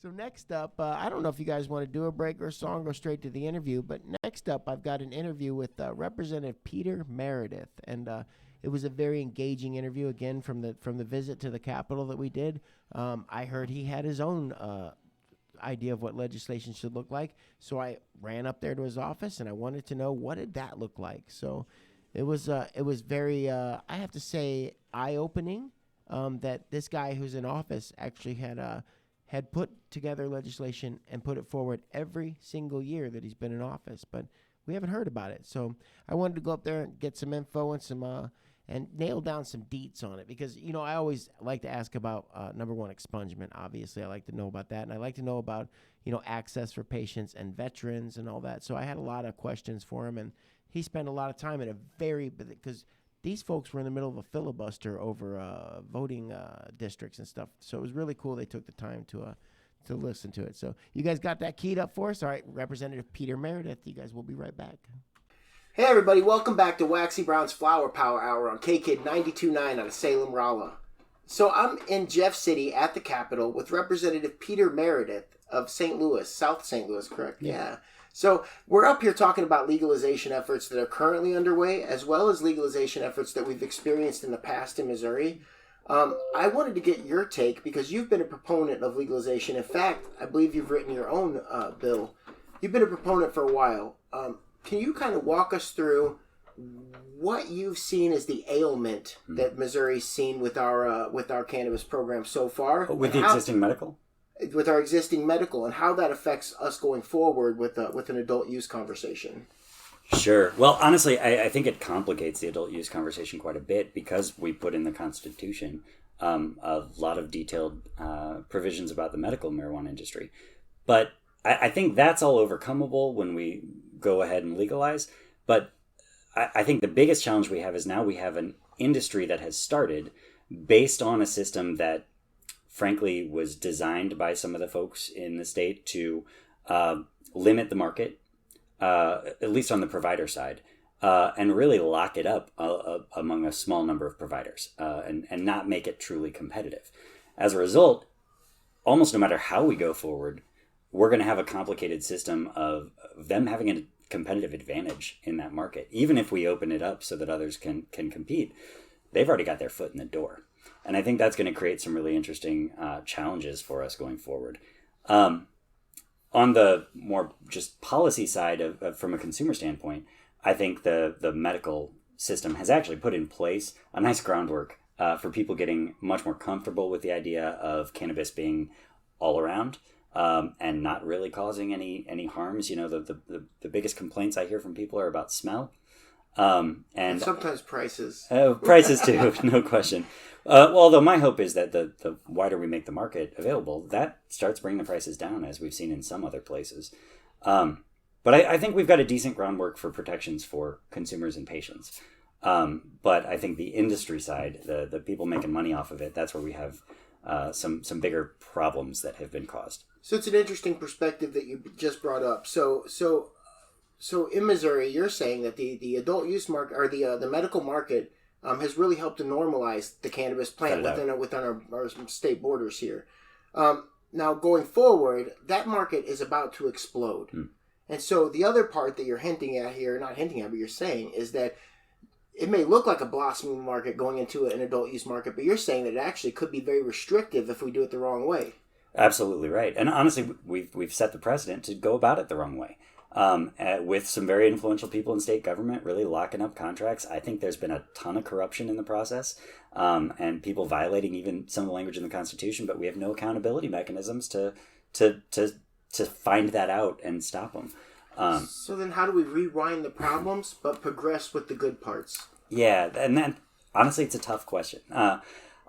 So next up, I don't know if you guys want to do a break or a song, go straight to the interview. But next up, I've got an interview with Representative Peter Merideth, and it was a very engaging interview. Again, from the visit to the Capitol that we did, I heard he had his own idea of what legislation should look like. So I ran up there to his office, and I wanted to know what did that look like. So it was very, I have to say, eye opening that this guy who's in office actually had put together legislation and put it forward every single year that he's been in office, but we haven't heard about it. So I wanted to go up there and get some info and some and nail down some deets on it because, I always like to ask about, number one, expungement. Obviously, I like to know about that, and I like to know about, access for patients and veterans and all that. So I had a lot of questions for him, and he spent a lot of time in because these folks were in the middle of a filibuster over voting districts and stuff. So it was really cool they took the time to listen to it. So you guys got that keyed up for us? All right, Representative Peter Merideth, you guys will be right back. Hey, everybody. Welcome back to Waxy Brown's Flower Power Hour on KKID 92.9 out of Salem, Rolla. So I'm in Jeff City at the Capitol with Representative Peter Merideth of St. Louis, South St. Louis, correct? Yeah. So we're up here talking about legalization efforts that are currently underway, as well as legalization efforts that we've experienced in the past in Missouri. I wanted to get your take because you've been a proponent of legalization. In fact, I believe you've written your own bill. You've been a proponent for a while. Can you kind of walk us through what you've seen as the ailment that Missouri's seen with our cannabis program so far? With the existing medical? With our existing medical, and how that affects us going forward with an adult use conversation. Sure. Well, honestly, I think it complicates the adult use conversation quite a bit because we put in the Constitution a lot of detailed provisions about the medical marijuana industry. But I think that's all overcomable when we go ahead and legalize. But I think the biggest challenge we have is now we have an industry that has started based on a system that frankly was designed by some of the folks in the state to limit the market, at least on the provider side, and really lock it up among a small number of providers and not make it truly competitive. As a result, almost no matter how we go forward, we're going to have a complicated system of them having a competitive advantage in that market. Even if we open it up so that others can compete, they've already got their foot in the door. And I think that's going to create some really interesting challenges for us going forward. On the more just policy side from a consumer standpoint, I think the medical system has actually put in place a nice groundwork for people getting much more comfortable with the idea of cannabis being all around and not really causing any harms. The biggest complaints I hear from people are about smell. And sometimes prices. Prices too, no question. Although my hope is that the wider we make the market available, that starts bringing the prices down, as we've seen in some other places. But I think we've got a decent groundwork for protections for consumers and patients. But I think the industry side, the people making money off of it, that's where we have some bigger problems that have been caused. So it's an interesting perspective that you just brought up. So in Missouri, you're saying that the adult use market or the medical market has really helped to normalize the cannabis plant within our state borders here. Now, going forward, that market is about to explode. And so the other part that you're not hinting at, but you're saying is that it may look like a blossoming market going into an adult use market, but you're saying that it actually could be very restrictive if we do it the wrong way. Absolutely right. And honestly, we've set the precedent to go about it the wrong way. With some very influential people in state government really locking up contracts. I think there's been a ton of corruption in the process and people violating even some of the language in the Constitution, but we have no accountability mechanisms to find that out and stop them. So then how do we rewind the problems but progress with the good parts? Yeah, and then honestly, it's a tough question.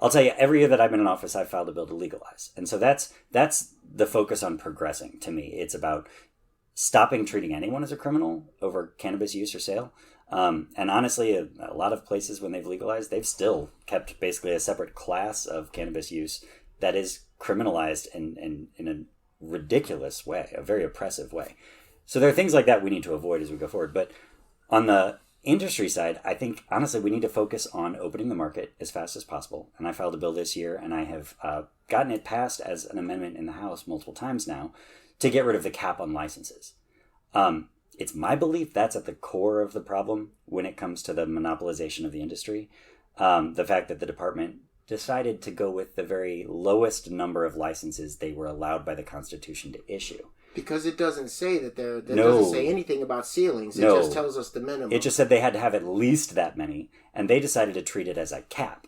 I'll tell you, every year that I've been in office, I've filed a bill to legalize. And so that's the focus on progressing to me. It's about stopping treating anyone as a criminal over cannabis use or sale. And honestly, a lot of places when they've legalized, they've still kept basically a separate class of cannabis use that is criminalized in a ridiculous way, a very oppressive way. So there are things like that we need to avoid as we go forward. But on the industry side, I think, honestly, we need to focus on opening the market as fast as possible. And I filed a bill this year, and I have gotten it passed as an amendment in the House multiple times now to get rid of the cap on licenses. It's my belief that's at the core of the problem when it comes to the monopolization of the industry. The fact that the department decided to go with the very lowest number of licenses they were allowed by the Constitution to issue. Because it doesn't say that doesn't say anything about ceilings. It just tells us the minimum. It just said they had to have at least that many, and they decided to treat it as a cap.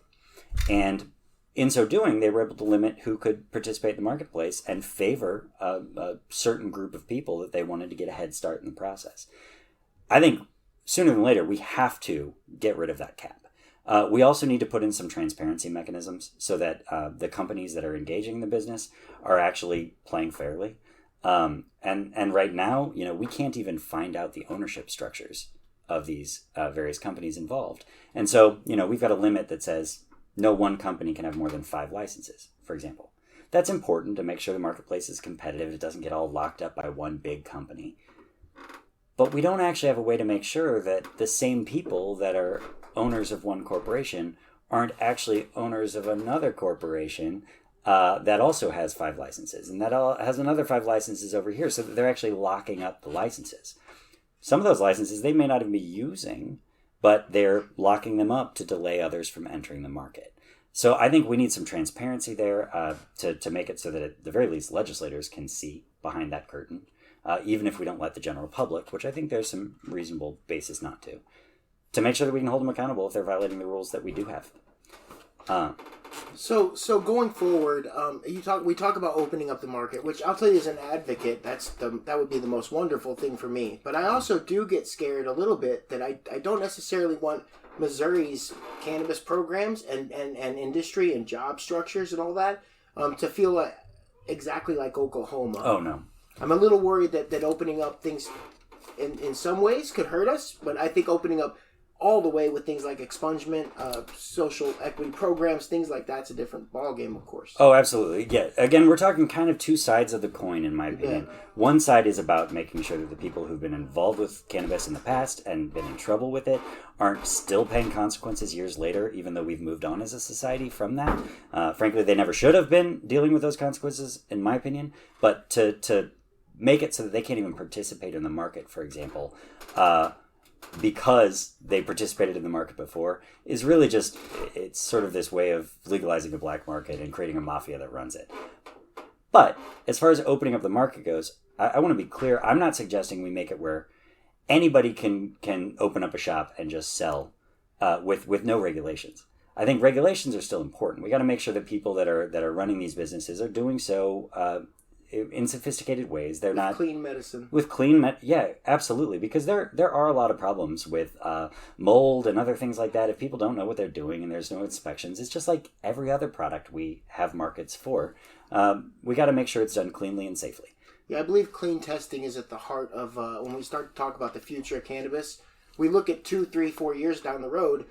And in so doing, they were able to limit who could participate in the marketplace and favor a certain group of people that they wanted to get a head start in the process. I think sooner than later, we have to get rid of that cap. We also need to put in some transparency mechanisms so that the companies that are engaging in the business are actually playing fairly. And right now, we can't even find out the ownership structures of these various companies involved. And so, we've got a limit that says no one company can have more than 5 licenses, for example. That's important to make sure the marketplace is competitive. It doesn't get all locked up by one big company. But we don't actually have a way to make sure that the same people that are owners of one corporation aren't actually owners of another corporation that also has 5 licenses, and that has another 5 licenses over here, so that they're actually locking up the licenses. Some of those licenses they may not even be using, but they're locking them up to delay others from entering the market. So I think we need some transparency there to make it so that at the very least legislators can see behind that curtain, even if we don't let the general public, which I think there's some reasonable basis not to make sure that we can hold them accountable if they're violating the rules that we do have. So going forward, we talk about opening up the market, which I'll tell you as an advocate, that would be the most wonderful thing for me. But I also do get scared a little bit that I don't necessarily want Missouri's cannabis programs and industry and job structures and all that to feel exactly like Oklahoma. Oh, no. I'm a little worried that opening up things in some ways could hurt us, but I think opening up all the way with things like expungement, social equity programs, things like that's a different ballgame, of course. Oh, absolutely. Yeah. Again, we're talking kind of two sides of the coin, in my opinion. Yeah. One side is about making sure that the people who've been involved with cannabis in the past and been in trouble with it aren't still paying consequences years later, even though we've moved on as a society from that. Frankly, they never should have been dealing with those consequences, in my opinion. But to make it so that they can't even participate in the market, for example, because they participated in the market before, is really just, it's sort of this way of legalizing a black market and creating a mafia that runs it. But as far as opening up the market goes, I want to be clear. I'm not suggesting we make it where anybody can open up a shop and just sell with no regulations. I think regulations are still important. We got to make sure that people that are running these businesses are doing so in sophisticated ways. They're not clean medicine. With clean yeah, absolutely. Because there are a lot of problems with mold and other things like that. If people don't know what they're doing and there's no inspections, it's just like every other product we have markets for. We got to make sure it's done cleanly and safely. Yeah, I believe clean testing is at the heart of when we start to talk about the future of cannabis. We look at 2, 3, 4 years down the road.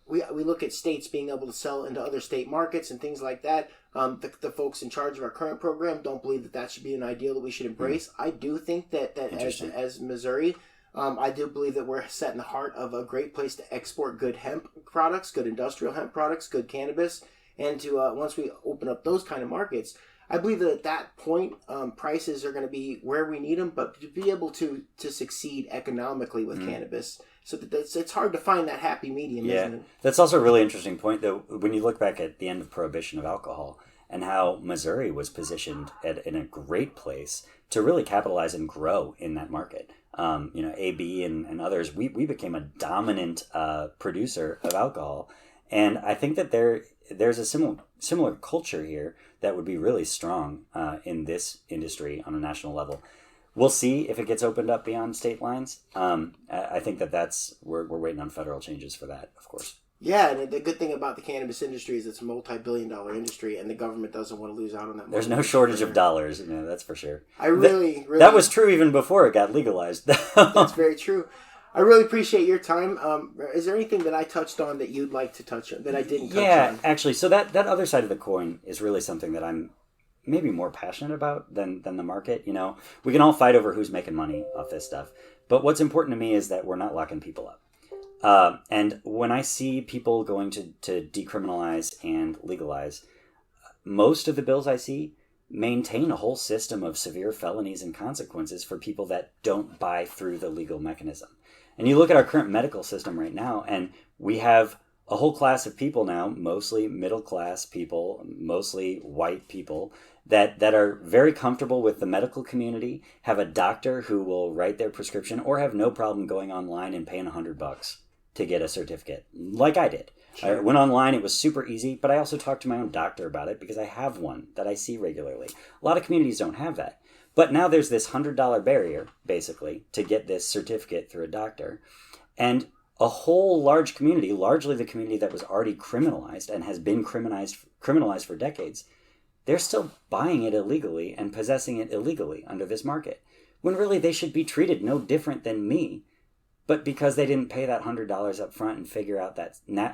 We look at states being able to sell into other state markets and things like that. The folks in charge of our current program don't believe that should be an ideal that we should embrace. I do think that as Missouri, I do believe that we're set in the heart of a great place to export good hemp products, good industrial hemp products, good cannabis. And to once we open up those kind of markets, I believe that at that point, prices are going to be where we need them. But to be able to succeed economically with cannabis, so that it's hard to find that happy medium, isn't it? That's also a really interesting point, though, when you look back at the end of prohibition of alcohol and how Missouri was positioned in a great place to really capitalize and grow in that market. AB and others, we became a dominant producer of alcohol. And I think that there's a similar culture here that would be really strong in this industry on a national level. We'll see if it gets opened up beyond state lines. I think we're waiting on federal changes for that, of course. Yeah, and the good thing about the cannabis industry is it's a multi-billion-dollar industry, and the government doesn't want to lose out on that. There's no shortage of dollars, that's for sure. I really that was true even before it got legalized. That's very true. I really appreciate your time. Is there anything that I touched on that you'd like to touch on that I didn't touch on? Yeah, actually, so that other side of the coin is really something that I'm maybe more passionate about than the market. We can all fight over who's making money off this stuff, but what's important to me is that we're not locking people up. And when I see people going to decriminalize and legalize, most of the bills I see maintain a whole system of severe felonies and consequences for people that don't buy through the legal mechanism. And you look at our current medical system right now, and we have a whole class of people now, mostly middle class people, mostly white people, that are very comfortable with the medical community, have a doctor who will write their prescription, or have no problem going online and paying $100 to get a certificate, like I did. Sure. I went online, it was super easy, but I also talked to my own doctor about it because I have one that I see regularly. A lot of communities don't have that. But now there's this $100 barrier, basically, to get this certificate through a doctor. And a whole large community, largely the community that was already criminalized and has been criminalized for decades, they're still buying it illegally and possessing it illegally under this market, when really they should be treated no different than me. But because they didn't pay that $100 up front and figure out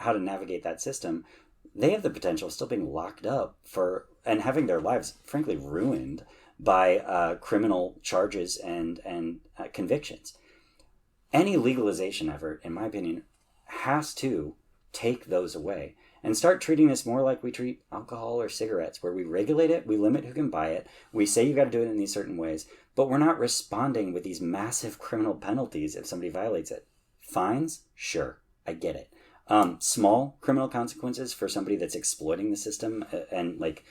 how to navigate that system, they have the potential of still being locked up and having their lives, frankly, ruined by criminal charges and convictions. Any legalization effort, in my opinion, has to take those away and start treating this more like we treat alcohol or cigarettes, where we regulate it, we limit who can buy it, we say you got to do it in these certain ways, but we're not responding with these massive criminal penalties if somebody violates it. Fines? Sure, I get it. Small criminal consequences for somebody that's exploiting the system and like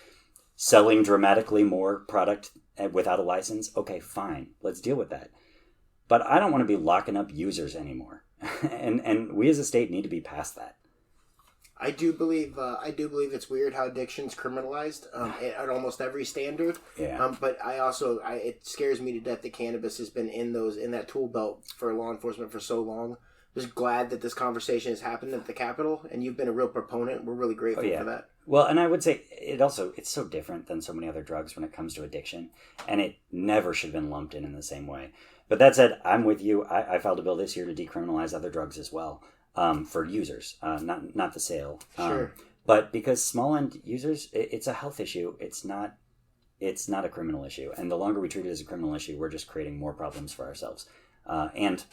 selling dramatically more product without a license. Okay, fine, let's deal with that. But I don't want to be locking up users anymore. and we as a state need to be past that. I do believe it's weird how addiction's criminalized at almost every standard. Yeah. But it scares me to death that cannabis has been in that tool belt for law enforcement for so long. Just glad that this conversation has happened at the Capitol, and you've been a real proponent. We're really grateful for that. Well, and I would say it's so different than so many other drugs when it comes to addiction, and it never should have been lumped in the same way. But that said, I'm with you. I filed a bill this year to decriminalize other drugs as well. For users, not the sale. Sure. But because small end users, it's a health issue. It's not a criminal issue. And the longer we treat it as a criminal issue, we're just creating more problems for ourselves. And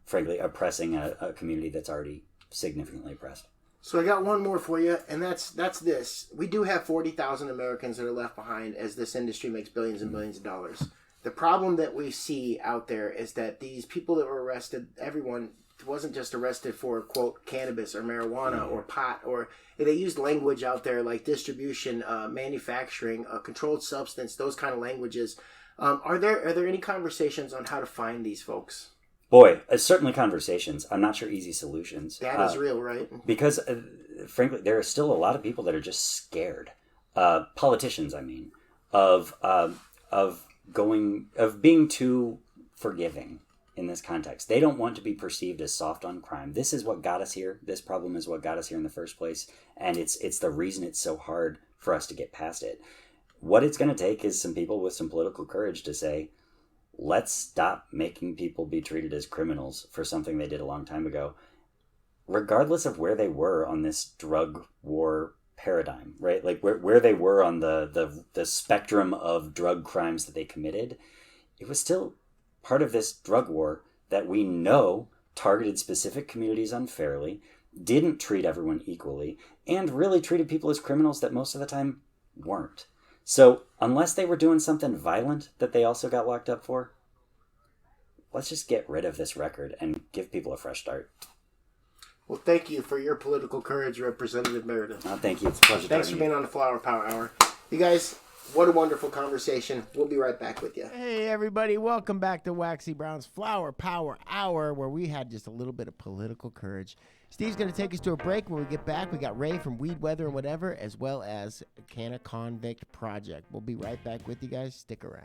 frankly, oppressing a community that's already significantly oppressed. So I got one more for you, and that's this. We do have 40,000 Americans that are left behind as this industry makes billions and billions of dollars. The problem that we see out there is that these people that were arrested, everyone wasn't just arrested for, quote, cannabis or marijuana or pot, or they used language out there like distribution, manufacturing, controlled substance, those kind of languages. Are there any conversations on how to find these folks? Boy, certainly conversations. I'm not sure easy solutions. That is real, right? Because, frankly, there are still a lot of people that are just scared. Politicians, I mean, of being too forgiving in this context. They don't want to be perceived as soft on crime. This is what got us here. This problem is what got us here in the first place. And it's the reason it's so hard for us to get past it. What it's going to take is some people with some political courage to say, let's stop making people be treated as criminals for something they did a long time ago, regardless of where they were on this drug war paradigm, right? Like where they were on the spectrum of drug crimes that they committed. It was still part of this drug war that we know targeted specific communities unfairly, didn't treat everyone equally, and really treated people as criminals that most of the time weren't. So unless they were doing something violent that they also got locked up for, let's just get rid of this record and give people a fresh start. Well, thank you for your political courage, Representative Merideth. Thank you. It's a pleasure. Thanks for being on the Flower Power Hour. You guys, what a wonderful conversation. We'll be right back with you. Hey, everybody. Welcome back to Waxy Brown's Flower Power Hour, where we had just a little bit of political courage. Steve's going to take us to a break. When we get back, we got Ray from Weed, Weather, and Whatever, as well as Canna Convict Project. We'll be right back with you guys. Stick around.